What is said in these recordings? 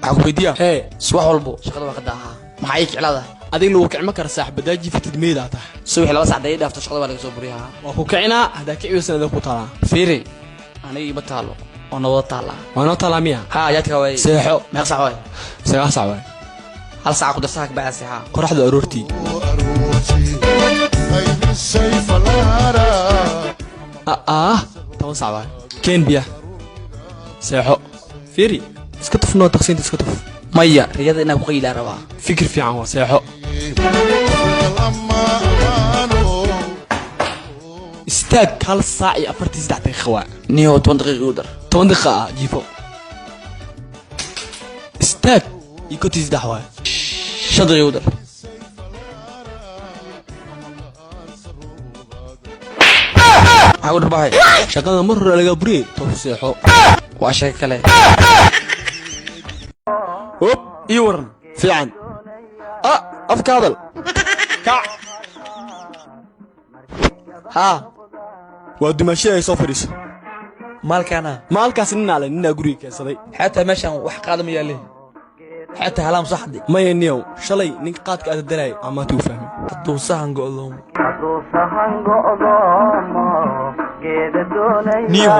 عقبيديا هي سواح والبو شغله وقدها maxay kicilada adiga lagu kicma kar saax badaaji fitid meeda ta subax laba saacad dhaafto shaqada waa laga soo buriyaa waa ku kicina hada kiciyo sanada ku tala fiiri aniga iba taalo oo noo taala waa noo tala miya ha yaadka way seexo meeq saac way sagaa saac way hal saac ku darsaak baa seexa qorraxda aroorti toban saac way keen biya seexo fiiri iska tufnoo taqsiinta iska tuf maya riyada inaa ku qayla rabaa fikir fiican waa seexo istaag hal saac iyo 43 daqiiqo waa niyo 10 daqiiqo udar 10 daqiiqo jiifo istaag iyo 3 waa 5 daqiiqo udar عاود رباحي شغلنا مرة لقى بري توسيحو واشي كله هوب يورن في عن افكابل كع ها ودي ماشي سوفريس مالك انا مالكاس ننا على ننا غري كسداي حتى ماشان wax qaadam yaale حتى هلام صحدي ما ينيو شلي نين qaadka aad dalay ama tuu fahmi haduu sahan go'do نيو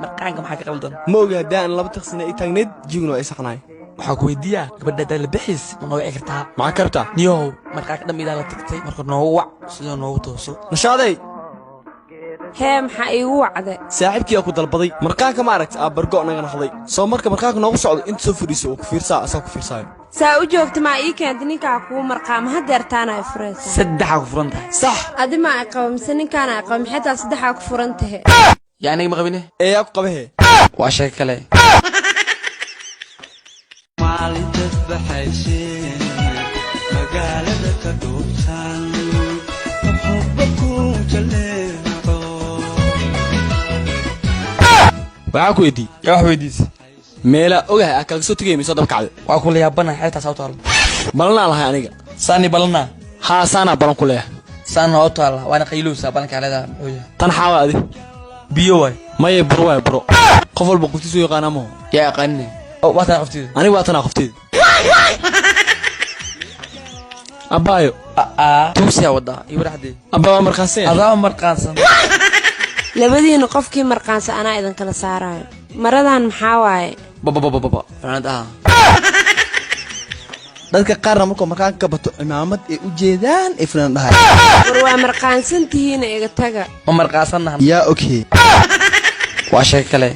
مرقانك maxaa ka qaldan ma ogaadaan laba taqsina ay taagneed jigno ay saxnay waxa ku weydiiyaa gabadha dal bixis ma noo wici kartaa ma kartaa niyo markaa dhamida la tagtay marka noo wac sida noo tooso nashaaday hee maxaa igu wacday saaxiibkii ku dalbaday marqaanka ma aragtay bargo naga naxday soo marqaanka noogu socdo inta soo furiiso oo ku fiirsaa asaa ku fiirsaayo saa u joogta ma ii keentay ninka ku marqaama hadeertaan ay furaysaa saddex ku furan tahay sax adi ma ay qawmsan ninkaan ay qawm xitaa saddex ku furan tahay yaani ma qabine ee ku qabahe waa shay kale maalinta baxaysin magaalada ka dhuubtan xubku jaleeco waxa ku weydii wax weydiis meela ogahay aka soo tagay miso dab kacday waa ku leeyabana xeeta sawtaal balna lahay aniga saani balna ha saana balan ku leeyahay saana oo taala waana qayluusa balanka leeda hooya tan xawaadi biyo way maye bro way bro qof walba qoftiisu yaqaan ama yaa qanni oo waata qoftiida ani waatana qoftiida abayo tuusiya wada ibraahdi abaa marqaansan adaa marqaansan labadiina qofkii marqaansan ana idan kala saarayo maradan maxaa waaye baba fanaad dadka qaarna markuu markaan ka bato imaamad ay u jeedaan ifraan dhahay war waa marqaansantihiina iga taga ma marqaansanna yaa okay waa shay kale